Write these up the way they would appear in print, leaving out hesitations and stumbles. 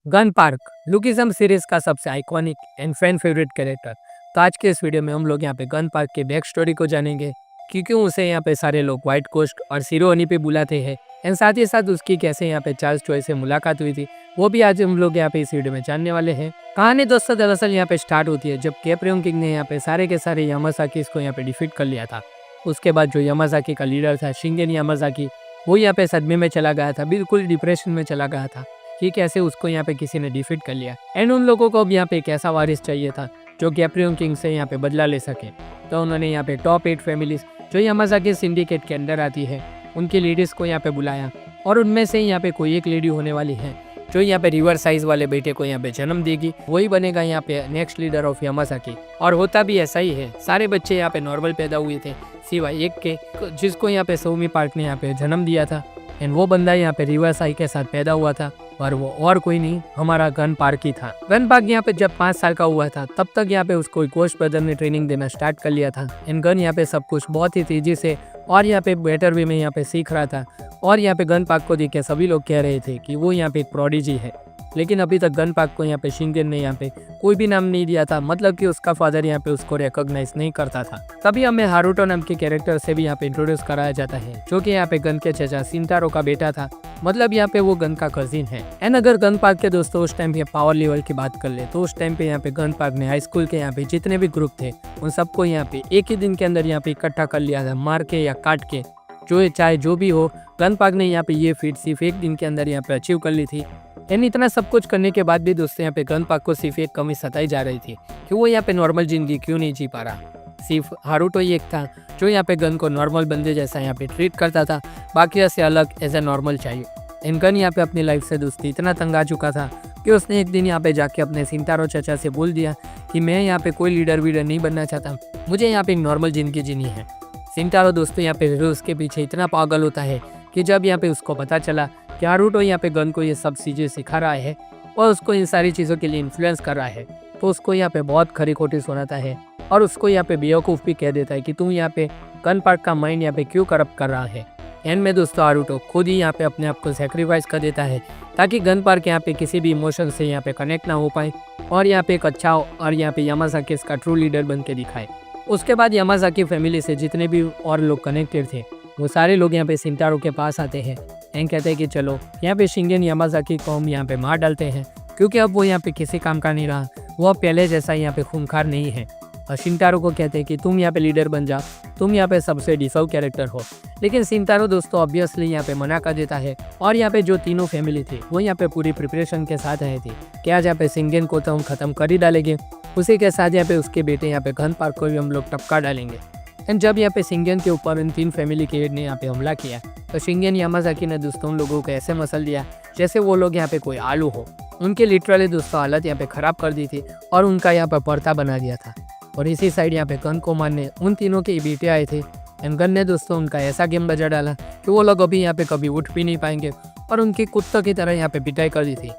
Gun park lookism series का सबसे iconic and fan favourite character. तो आज के इस वीडियो में हम लोग यहाँ पे गन पार्क के बैक स्टोरी को जानेंगे कि क्यों उसे यहाँ पे सारे लोग व्हाइट कोस्ट और सीरो हनी पे बुलाते हैं एंड साथ ही साथ उसकी कैसे यहाँ पे चार्ल्स चॉय से मुलाकात हुई थी, वो भी आज हम लोग यहाँ पे इस वीडियो में जानने वाले हैं। कहानी दोस्तों दरअसल यहाँ पे स्टार्ट होती है जब कैप्रियन किंग ने यहाँ पे सारे के सारे यामाज़ाकीज़ को यहाँ पे डिफीट कर लिया था। उसके बाद जो यामाज़ाकी का लीडर था शिंगेन यामाज़ाकी, वो यहाँ पे सदमे में चला गया था, बिल्कुल डिप्रेशन में चला गया था कि कैसे उसको यहाँ पे किसी ने डिफीट कर लिया एंड उन लोगों को अब यहाँ पे एक ऐसा वारिस चाहिए था जो कैप्रियन किंग से यहाँ पे बदला ले सके। तो उन्होंने यहाँ पे टॉप 8 फैमिलीज जो यामाज़ाकी सिंडिकेट के अंदर आती है उनकी लेडीज को यहाँ पे बुलाया और उनमें से यहाँ पे कोई एक लेडी होने वाली है जो यहाँ पे रिवर साइज वाले बेटे को यहाँ पे जन्म देगी, वही बनेगा यहाँ पे नेक्स्ट लीडर ऑफ यामाज़ाकी। और होता भी ऐसा ही है, सारे बच्चे यहाँ पे नॉर्मल पैदा हुए थे सिवाय एक के जिसको यहाँ पे सोमी पार्क ने यहाँ पे जन्म दिया था एंड वो बंदा यहाँ पे रिवर साई के साथ पैदा हुआ था और वो और कोई नहीं हमारा गन पार्क ही था। गन पार्क यहाँ पे जब 5 साल का हुआ था तब तक यहाँ पे उसको गोश्त ब्रदर ने ट्रेनिंग देना स्टार्ट कर लिया था एंड गन यहाँ पे सब कुछ बहुत ही तेजी से और यहाँ पे बेटर वे में यहाँ पे सीख रहा था। और यहाँ पे गन पार्क को देख के सभी लोग कह रहे थे कि वो यहाँ पे एक प्रोडिजी है, लेकिन अभी तक गन पार्क को यहाँ पे शिंगेन ने यहाँ पे कोई भी नाम नहीं दिया था, मतलब कि उसका फादर यहाँ पे उसको रिकॉग्नाइज नहीं करता था। तभी हमें हारुतो नाम के कैरेक्टर से भी यहाँ पे इंट्रोड्यूस कराया जाता है जो कि यहाँ पे गन के चचा सिंटारो का बेटा था, मतलब यहाँ पे वो गन का कजिन है। एंड अगर गन पार्क के दोस्तों उस टाइम पे पावर लेवल की बात कर ले तो उस टाइम पे यहाँ पे गन पार्क ने हाई स्कूल के यहाँ पे जितने भी ग्रुप थे उन सबको यहाँ पे एक ही दिन के अंदर यहाँ पे इकट्ठा कर लिया था, मार के या काट के, जो चाहे जो भी हो। गन पार्क ने यहाँ पे ये फीट सिर्फ एक दिन के अंदर यहाँ पे अचीव कर ली थी एंड इतना सब कुछ करने के बाद भी दोस्तों यहाँ पे गन पार्क को सिर्फ एक कमी सताई जा रही थी कि वो यहाँ पे नॉर्मल जिंदगी क्यों नहीं जी पा रहा। सिर्फ हारुतो ही एक था जो यहाँ पे गन को नॉर्मल बंदे जैसा यहाँ पे ट्रीट करता था, बाकी से अलग एज ए नॉर्मल चाहिए। एंड गन यहाँ पे अपनी लाइफ से दोस्ती इतना तंग आ चुका था कि उसने एक दिन यहाँ पे जाके अपने सिंटारो चाचा से बोल दिया कि मैं यहाँ पे कोई लीडर वीडर नहीं बनना चाहता, मुझे यहाँ पे एक नॉर्मल जिंदगी जीनी है। सिंटारो दोस्तों यहाँ पे उसके पीछे इतना पागल होता है कि जब यहाँ पे उसको पता चला कि हारुतो यहाँ पे गन को ये सब चीज़ें सिखा रहा है और उसको इन सारी चीज़ों के लिए इन्फ्लुएंस कर रहा है, तो उसको यहाँ पे बहुत खरी खोटी सुनाता है और उसको यहाँ पे बेवकूफ़ भी कह देता है कि तुम यहाँ पे गन पार्क का माइंड यहाँ पे क्यों करप्ट कर रहा है। एंड में दोस्तों हारुतो खुद ही यहाँ पे अपने आप को सेक्रीफाइस कर देता है ताकि गन पार्क यहाँ पे किसी भी इमोशन से यहाँ पे कनेक्ट ना हो पाए और यहाँ पे एक अच्छा और यहाँ पे यामाज़ाकी इसका ट्रू लीडर बन के दिखाए। उसके बाद यामाज़ाकी फैमिली से जितने भी और लोग कनेक्टेड थे वो सारे लोग यहाँ पे सिंटारो के पास आते हैं एंड कहते हैं कि चलो यहाँ पे शिंगेन यामाज़ाकी को हम यहाँ पे मार डालते हैं क्योंकि अब वो यहाँ पे किसी काम का नहीं रहा, वो पहले जैसा यहाँ पे खूंखार नहीं है। और सिंटारो को कहते हैं कि तुम यहाँ पे लीडर बन जाओ, तुम यहाँ पे सबसे डिसर्व कैरेक्टर हो। लेकिन सिंटारो दोस्तों ऑब्वियसली यहाँ पे मना कर देता है और यहाँ पे जो तीनों फैमिली थी वो यहाँ पे पूरी प्रिपरेशन के साथ आए थे कि आज यहाँ पे शिंगेन को तो हम खत्म कर ही डालेंगे, उसी के साथ यहाँ पे उसके बेटे यहाँ पे गन पार्क को भी हम लोग टपका डालेंगे। एंड जब यहाँ पे शिंगेन के ऊपर इन 3 फैमिली के हेड ने यहाँ पे हमला किया तो शिंगेन यामाज़ाकी ने दोस्तों उन लोगों को ऐसे मसल दिया जैसे वो लोग यहाँ पे कोई आलू हो। उनके लिटरली दोस्तों हालत यहाँ पे ख़राब कर दी थी और उनका यहाँ पर पर्दा बना दिया था। और इसी साइड यहाँ पे गन को मारने उन तीनों के बेटे आए थे एंड गन ने दोस्तों उनका ऐसा गेम बजा डाला कि वो लोग अभी यहाँ पे कभी उठ भी नहीं पाएंगे और उनकी कुत्तों की तरह यहाँ पे पिटाई कर दी थी।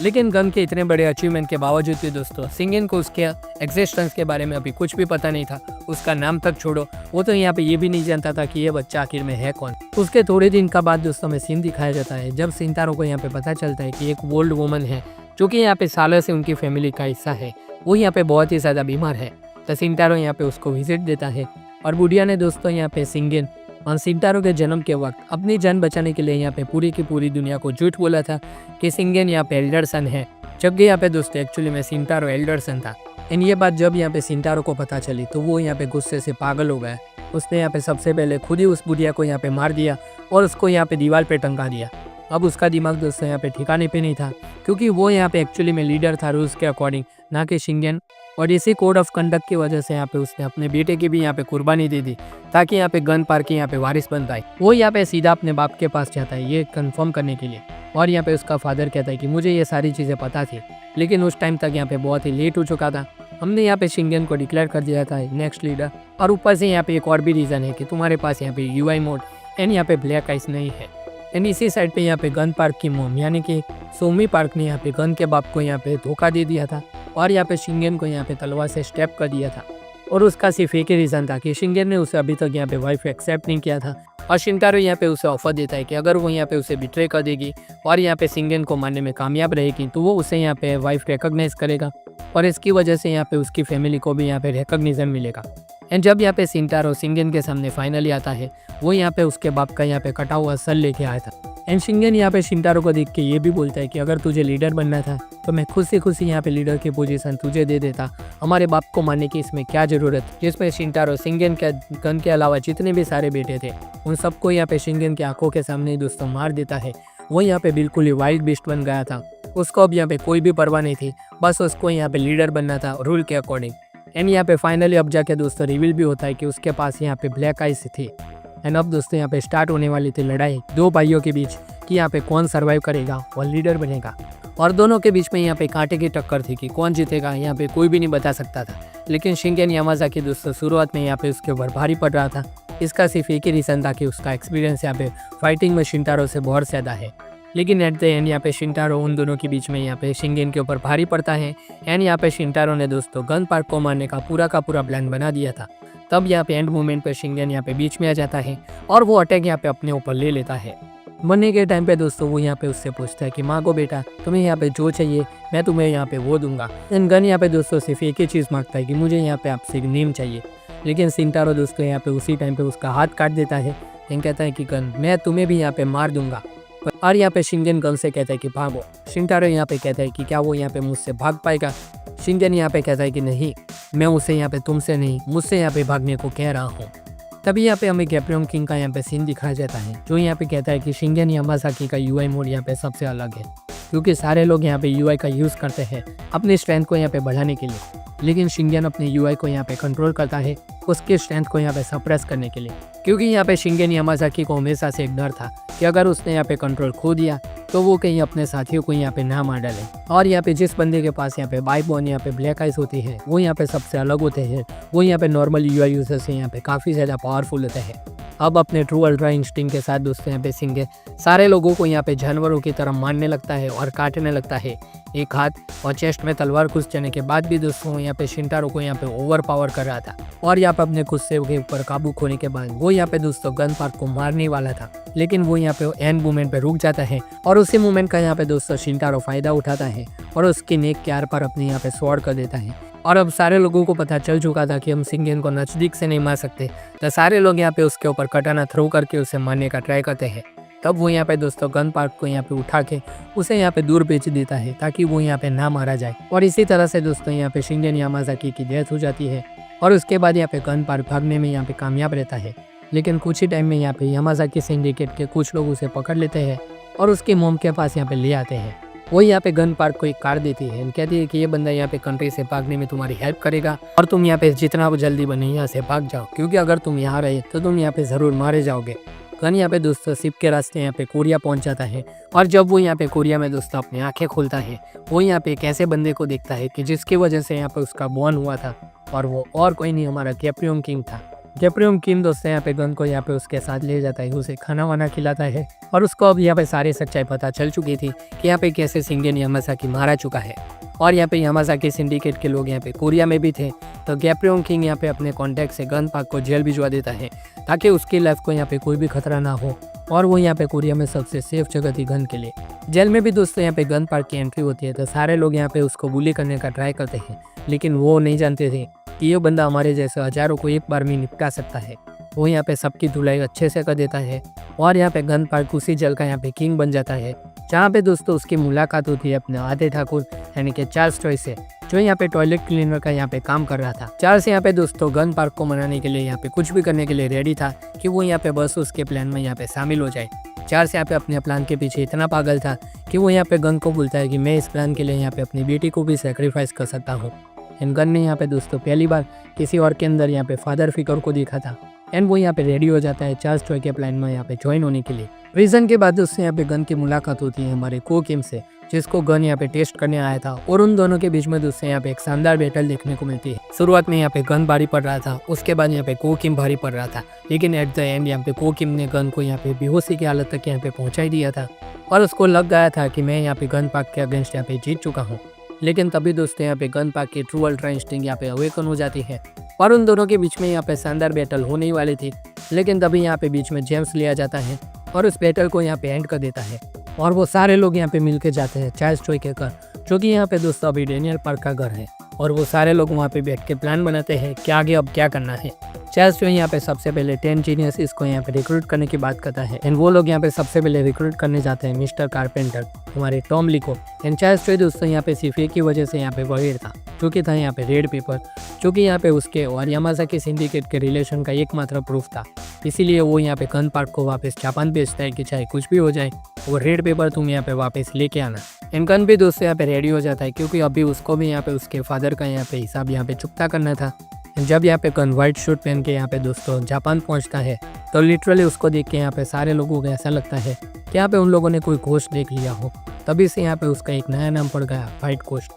लेकिन गन के इतने बड़े अचीवमेंट के बावजूद भी दोस्तों शिंगेन को उसके एग्जिस्टेंस के बारे में अभी कुछ भी पता नहीं था, उसका नाम तक छोड़ो, वो तो यहाँ पे ये भी नहीं जानता था कि ये बच्चा आखिर में है कौन। उसके थोड़े दिन का बाद दोस्तों में सीन दिखाया जाता है जब सिंटारो को यहाँ पे पता चलता है कि एक ओल्ड वुमन है जो कि यहाँ पे सालों से उनकी फैमिली का हिस्सा है, वो यहाँ पे बहुत ही ज़्यादा बीमार है। तो सिंटारो यहाँ पे उसको विजिट देता है और बुढ़िया ने दोस्तों यहाँ पे शिंगेन और सिंटारो के जन्म के वक्त अपनी जान बचाने के लिए यहाँ पे पूरी की पूरी दुनिया को झूठ बोला था कि शिंगेन यहाँ पे एल्डर सन है, जबकि यहाँ पे दोस्तों एक्चुअली में सिंटारो एल्डर सन था। एंड ये बात जब यहाँ पे सिंटारो को पता चली तो वो यहाँ पे गुस्से से पागल हो गया। उसने यहाँ पे सबसे पहले खुद ही उस बुढ़िया को यहाँ पे मार दिया और उसको यहाँ पे दीवार पे टंगा दिया। अब उसका दिमाग दोस्तों यहाँ पे ठिकाने पे नहीं था क्योंकि वो यहाँ पे एक्चुअली में लीडर था रूल्स के अकॉर्डिंग, ना कि शिंगेन। और इसी कोड ऑफ कंडक्ट की वजह से यहाँ पे उसने अपने बेटे की भी यहाँ पे कुर्बानी दे दी ताकि यहाँ पे गन पार्क की यहाँ पे वारिस बन पाए। वो यहाँ पे सीधा अपने बाप के पास जाता है ये कंफर्म करने के लिए और यहाँ पे उसका फादर कहता है कि मुझे ये सारी चीज़ें पता थी लेकिन उस टाइम तक यहाँ पे बहुत ही लेट हो चुका था, हमने यहाँ पे शिंगेन को डिक्लेयर कर दिया था नेक्स्ट लीडर। और ऊपर से यहाँ पे एक और भी रीज़न है कि तुम्हारे पास यहाँ पे UI मोड एंड यहाँ पे ब्लैक आइस नहीं है। एंड इसी साइड पे यहाँ पे गन पार्क की मोम यानी कि सोमी पार्क ने यहाँ पे गन के बाप को यहाँ पे धोखा दे दिया था और यहाँ पे शिंगेन को यहाँ पे तलवार से स्टैप कर दिया था। और उसका सिर्फ एक ही रीज़न था कि शिंगेन ने उसे अभी तक यहाँ पे वाइफ एक्सेप्ट नहीं किया था। और शिंटारो यहाँ पे उसे ऑफर देता है कि अगर वो यहाँ पे उसे बिट्रे कर देगी और यहाँ पे शिंगेन को मारने में कामयाब रहेगी तो वो उसे यहाँ पे वाइफ रिकॉग्नाइज करेगा और इसकी वजह से यहाँ पे उसकी फैमिली को भी यहाँ पे रिकॉग्निशन मिलेगा। एंड जब यहाँ पे शिंटारो शिंगेन के सामने फाइनली आता है, वो यहाँ पे उसके बाप का यहाँ पे कटा हुआ सर लेके आया था। एंड शिंगेन यहाँ पे शिंटारो को देख के ये भी बोलता है कि अगर तुझे लीडर बनना था तो मैं खुद से खुशी यहाँ पे लीडर की पोजीशन तुझे दे देता, हमारे बाप को मारने की इसमें क्या ज़रूरत। जिसमें शिंटारो शिंगेन के गन के अलावा जितने भी सारे बेटे थे उन सबको यहाँ पे शिंगेन की आंखों के सामने ही दोस्तों मार देता है। वो यहाँ पे बिल्कुल ही वाइल्ड बीस्ट बन गया था, उसको अब यहाँ पे कोई भी परवाह नहीं थी, बस उसको यहाँ पे लीडर बनना था रूल के अकॉर्डिंग। एंड यहाँ पे फाइनली अब जाके दोस्तों रिवील भी होता है कि उसके पास यहाँ पे ब्लैक आइस थी। एंड अब दोस्तों यहाँ पे स्टार्ट होने वाली थी लड़ाई दो भाइयों के बीच कि यहाँ पे कौन सर्वाइव करेगा और लीडर बनेगा। और दोनों के बीच में यहाँ पे कांटे की टक्कर थी कि कौन जीतेगा यहाँ पे कोई भी नहीं बता सकता था। लेकिन शिंगेन यामाज़ाकी दोस्तों शुरुआत में यहाँ पे उसके ऊपर भारी पड़ रहा था। इसका सिर्फ एक ही रीज़न था कि उसका एक्सपीरियंस यहाँ पे फाइटिंग में शिंटारो से बहुत ज़्यादा है। लेकिन एट द एंड यहाँ पे शिंटारो उन दोनों के बीच में यहाँ पे शिंगेन के ऊपर भारी पड़ता है। एंड यहाँ पे शिंटारो ने दोस्तों गन पार्क को मारने का पूरा प्लान बना दिया था। तब यहाँ पे एंड मोमेंट पे शिंगेन यहाँ पे बीच में आ जाता है और वो अटैक यहाँ पे अपने ऊपर ले लेता है। मरने के टाइम पे दोस्तों वो यहाँ पे उससे पूछता है कि मांगो बेटा, तुम्हें यहाँ पे जो चाहिए मैं तुम्हें यहाँ पे वो दूंगा। एंड गन यहाँ पे दोस्तों सिर्फ एक ही चीज़ मांगता है कि मुझे यहाँ पे आपसे नीम चाहिए। लेकिन शिंटारो दोस्तों यहाँ पे उसी टाइम पे उसका हाथ काट देता है। एंड कहता है कि गन मैं तुम्हें भी यहाँ पे मार दूंगा। और यहाँ पे शिंगेन गन से कहता है कि भागो। शिंटारो यहाँ पे कहता है कि क्या वो यहाँ पे मुझसे भाग पाएगा। शिंगेन यहाँ पे कहता है कि नहीं, मैं उसे यहाँ पे तुमसे नहीं मुझसे यहाँ पे भागने को कह रहा हूँ। तभी यहाँ पे हमें गैप्रियम किंग का यहाँ पे सीन दिखाया जाता है, जो यहाँ पे कहता है कि शिंगेन यामाज़ाकी का यूआई मोड यहाँ पे सबसे अलग है, क्योंकि सारे लोग यहाँ पे यूआई का यूज़ करते हैं अपनी स्ट्रेंथ को यहाँ पे बढ़ाने के लिए। लेकिन शिंगेन अपने यूआई को यहाँ पे कंट्रोल करता है उसके स्ट्रेंथ को यहाँ पे सप्रेस करने के लिए, क्योंकि यहाँ पे शिंगेन यामाज़ाकी को हमेशा से एक डर था कि अगर उसने यहाँ पे कंट्रोल खो दिया तो वो कहीं अपने साथियों को यहाँ पे ना मार डाले। और यहाँ पे जिस बंदे के पास यहाँ पे बाइबोन यहाँ पे ब्लैक आइस होती है वो यहाँ पे सबसे अलग होते हैं। वो यहाँ पे नॉर्मल यूआई यूजर से यहाँ पे काफ़ी ज़्यादा पावरफुल होते हैं। अब अपने ट्रू अल्ट्रा इंस्टिंक्ट के साथ दोस्तों यहाँ पे शिंगेन सारे लोगों को यहाँ पे जानवरों की तरह मारने लगता है और काटने लगता है। एक हाथ और चेस्ट में तलवार घुस जाने के बाद भी दोस्तों यहाँ पे शिंटारो को यहाँ पे ओवर पावर कर रहा था। और यहाँ पे अपने गुस्से के ऊपर काबू खोने के बाद वो यहाँ पे दोस्तों गन पार्क को मारने वाला था, लेकिन वो यहाँ पे एंड मोमेंट पे रुक जाता है। और उसी मोमेंट का यहाँ पे दोस्तों शिंटारो फायदा उठाता है और उसकी नेक के आर पर अपने यहाँ पे स्वॉर्ड कर देता है। और अब सारे लोगों को पता चल चुका था कि हम शिंगेन को नज़दीक से नहीं मार सकते, तो सारे लोग यहाँ पे उसके ऊपर कटाना थ्रो करके उसे मारने का ट्राई करते हैं। तब वो यहाँ पे दोस्तों गन पार्क को यहाँ पे उठा के उसे यहाँ पे दूर बेच देता है ताकि वो यहाँ पे ना मारा जाए। और इसी तरह से दोस्तों यहाँ पे शिंगेन यामाज़ाकी की डेथ हो जाती है और उसके बाद यहाँ पे गन पार्क भागने में यहाँ पे कामयाब रहता है। लेकिन कुछ ही टाइम में यहाँ पे यामाज़ाकी सिंडिकेट के कुछ लोग उसे पकड़ लेते हैं और उसके मोम के पास यहाँ पे ले आते हैं। वो यहाँ पे गन पार्क को एक कार देती है, कहती है कि ये बंदा यहाँ पे कंट्री से भागने में तुम्हारी हेल्प करेगा और तुम यहाँ पे जितना जल्दी बने यहाँ से भाग जाओ, क्योंकि अगर तुम यहाँ रहे तो तुम यहाँ पे ज़रूर मारे जाओगे। गन यहाँ पे दोस्तों शिप के रास्ते यहाँ पे कोरिया पहुँच जाता है और जब वो यहाँ पे कोरिया में दोस्तों अपनी आंखें खोलता है वो यहाँ पे एक ऐसे बंदे को देखता है कि जिसकी वजह से यहाँ पे उसका बॉर्न हुआ था, और वो और कोई नहीं हमारा गैप्रियम किंग था। गैप्रियम किंग दोस्तों यहाँ पे गन को यहाँ पे उसके साथ ले जाता है, उसे खाना वाना खिलाता है और उसको अब यहाँ पे सारी सच्चाई पता चल चुकी थी कि यहाँ पे कैसे शिंगेन यामाज़ाकी मारा चुका है। और यहाँ पे यामाज़ाकी सिंडिकेट के लोग यहाँ पे कोरिया में भी थे, तो गैप्रियम किंग यहाँ पे अपने कॉन्टैक्ट से गन पार्क को जेल भिजवा देता है ताकि उसकी लाइफ को यहाँ पे कोई भी खतरा ना हो। और वो यहाँ पे कोरिया में सबसे सेफ जगह थी गन के लिए। जेल में भी दोस्तों यहाँ पे गन पार्क की एंट्री होती है, तो सारे लोग यहाँ पे उसको बुली करने का ट्राई करते हैं, लेकिन वो नहीं जानते थे कि ये बंदा हमारे जैसे हजारों को एक बार में निपटा सकता है। वो यहाँ पे सबकी धुलाई अच्छे से कर देता है और यहाँ पे गन पार्क उसी जेल का यहाँ पे किंग बन जाता है, जहाँ पे दोस्तों उसकी मुलाकात होती है अपने आधे ठाकुर यानी कि चार्ल्स टॉय से, जो यहाँ पे टॉयलेट क्लीनर का यहाँ पे काम कर रहा था। चार्ल्स यहाँ पे दोस्तों गन पार्क को मनाने के लिए यहाँ पे कुछ भी करने के लिए रेडी था कि वो यहाँ पे बस उसके प्लान में यहाँ पे शामिल हो जाए। चार्ल्स यहाँ पे अपने प्लान के पीछे इतना पागल था कि वो यहाँ पे गन को बोलता है कि मैं इस प्लान के लिए यहाँ पे अपनी बेटी को भी सेक्रीफाइस कर सकता हूँ। एंड गन ने यहाँ पे दोस्तों पहली बार किसी और के अंदर यहाँ पे फादर फिगर को देखा था। एंड वो यहाँ पे रेडी हो जाता है चार्ल्स टॉय के प्लान में यहाँ पे ज्वाइन होने के लिए। रीजन के बाद उससे यहाँ पे गन की मुलाकात होती है हमारे को किम से, जिसको गन यहाँ पे टेस्ट करने आया था, और उन दोनों के बीच में दोस्तों यहाँ पे एक शानदार बैटल देखने को मिलती है। शुरुआत में यहाँ पे गन भारी पड़ रहा था, उसके बाद यहाँ पे को किम भारी पड़ रहा था, लेकिन एट द एंड यहाँ पे को किम ने गन को यहाँ पे बेहोशी की हालत तक यहाँ पे पहुँचा ही दिया था और उसको लग गया था कि मैं यहाँ पे गन पार्क के अगेंस्ट यहाँ पे जीत चुका हूँ। लेकिन तभी दोस्तों यहाँ पे गन पार्क की ट्रू अल्ट्रा इंस्टिंक्ट यहाँ पे अवेकन हो जाती है और उन दोनों के बीच में यहाँ पे शानदार बैटल होने ही वाली थी, लेकिन तभी यहाँ पे बीच में जेम्स लिया जाता है और उस बैटल को यहाँ पे एंड कर देता है। और वो सारे लोग यहाँ पे मिलके जाते हैं चार्ल्स ट्रॉय के घर, जो कि यहाँ पे दोस्तों अभी डेनियल पार्क का घर है। और वो सारे लोग वहाँ पे बैठ के प्लान बनाते हैं कि आगे अब क्या करना है। चार्ल्स ट्रॉय यहाँ पे सबसे पहले 10 जीनियस इसको यहाँ पे रिक्रूट करने की बात करता है एंड वो लोग यहाँ पे सबसे पहले रिक्रूट करने जाते हैं मिस्टर कारपेंटर, हमारे टॉम ली को। एंड चार्ल्स ट्रॉय दोस्तों यहाँ पे सिर्फ एक ही वजह से यहाँ पे वर्ried था, जो कि था यहाँ पे रेड पेपर, जो कि यहाँ पे उसके और यामाज़ाकी सिंडिकेट के रिलेशन का एकमात्र प्रूफ था। इसीलिए वो यहाँ पे गन पार्क को वापस जापान भेजता है कि चाहे कुछ भी हो जाए वो रेड पेपर तुम यहाँ पे वापस लेके आना। एंड गन भी दोस्तों यहाँ पे रेडी हो जाता है, क्योंकि अभी उसको भी यहाँ पे उसके फादर का यहाँ पे हिसाब यहाँ पे चुकता करना था। जब यहाँ पे गन व्हाइट शूट पहन के यहाँ पे दोस्तों जापान पहुँचता है तो लिटरली उसको देख के यहाँ पे सारे लोगों को ऐसा लगता है कि यहाँ पे उन लोगों ने कोई घोस्ट देख लिया हो। तभी से यहाँ पे उसका एक नया नाम पड़ गया, व्हाइट घोस्ट।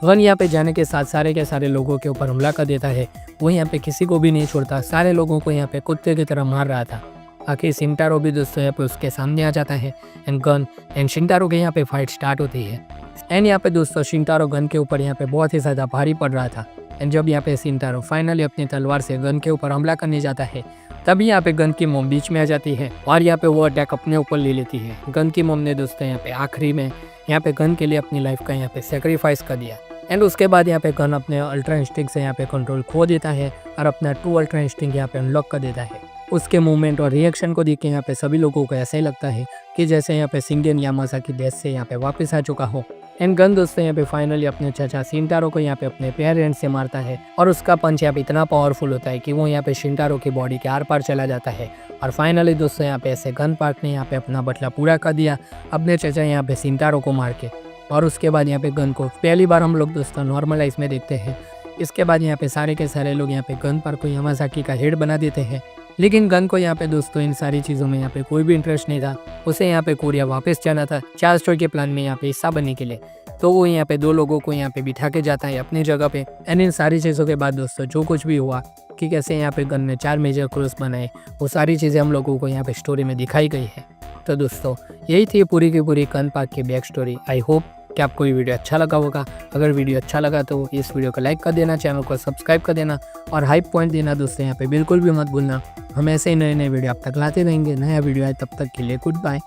गन यहाँ पे जाने के साथ सारे के सारे लोगों के ऊपर हमला कर देता है। वो यहाँ पे किसी को भी नहीं छोड़ता, सारे लोगों को यहाँ पे कुत्ते की तरह मार रहा था। आखिर शिंटारो भी दोस्तों यहाँ पे उसके सामने आ जाता है एंड गन एंड शिंटारो के यहाँ पे फाइट स्टार्ट होती है। एंड यहाँ पे दोस्तों शिंटारो गन के ऊपर यहाँ पे बहुत ही ज़्यादा भारी पड़ रहा था। एंड जब यहाँ पे शिंटारो फाइनली अपनी तलवार से गन के ऊपर हमला करने जाता है, तभी यहाँ पे गन की मोम बीच में आ जाती है और यहाँ पे वो अटैक अपने ऊपर ले लेती है। गन की मोम ने दोस्तों यहाँ पे आखिरी में यहाँ पे गन के लिए अपनी लाइफ का यहाँ पे सेक्रीफाइस कर दिया। एंड उसके बाद यहाँ पे गन अपने अल्ट्रा इंस्टिंक्ट से यहाँ पे कंट्रोल खो देता है और अपना ट्रू अल्ट्रा इंस्टिंक्ट यहाँ पे अनलॉक कर देता है। उसके मूवमेंट और रिएक्शन को देख के यहाँ पे सभी लोगों को ऐसा ही लगता है कि जैसे यहाँ पे शिंगेन यामाज़ाकी डेथ से यहाँ पे वापस आ चुका हो। एंड गन दोस्तों यहाँ पे फाइनली अपने चाचा शिंटारो को यहाँ पे अपने पेयर हैंड से मारता है और उसका पंच यहाँ पे इतना पावरफुल होता है कि वो यहाँ पे शिंटारो की बॉडी के आर पार चला जाता है। और फाइनली दोस्तों यहाँ पे ऐसे गन पार्क ने यहाँ पे अपना बटला पूरा कर दिया अपने चाचा यहाँ पे शिंटारो को मार के। और उसके बाद यहाँ पे गन को पहली बार हम लोग दोस्तों नॉर्मल लाइफ में देखते हैं। इसके बाद यहाँ पे सारे के सारे लोग यहाँ पे गन पार्क को यामाज़ाकी का हेड बना देते हैं, लेकिन गन को यहाँ पे दोस्तों इन सारी चीज़ों में यहाँ पे कोई भी इंटरेस्ट नहीं था। उसे यहाँ पे कोरिया वापस जाना था चार्ल्स ट्रॉय के प्लान में यहाँ पे हिस्सा बनने के लिए। तो वो यहाँ पे 2 लोगों को यहाँ पे बिठा के जाता है अपनी जगह पे। एंड इन सारी चीज़ों के बाद दोस्तों जो कुछ भी हुआ कि कैसे यहाँ पे गन ने 4 मेजर क्रूज बनाए, वो सारी चीज़ें हम लोगों को यहाँ पे स्टोरी में दिखाई गई है। तो दोस्तों यही थी पूरी की पूरी गन पार्क की बैक स्टोरी। आई होप कि आपको ये वीडियो अच्छा लगा होगा। अगर वीडियो अच्छा लगा तो इस वीडियो को लाइक कर देना, चैनल को सब्सक्राइब कर देना और हाइप पॉइंट देना दोस्तों यहाँ पे बिल्कुल भी मत भूलना। हम ऐसे ही नए नए वीडियो आप तक लाते रहेंगे। नया वीडियो आए तब तक के लिए गुड बाय।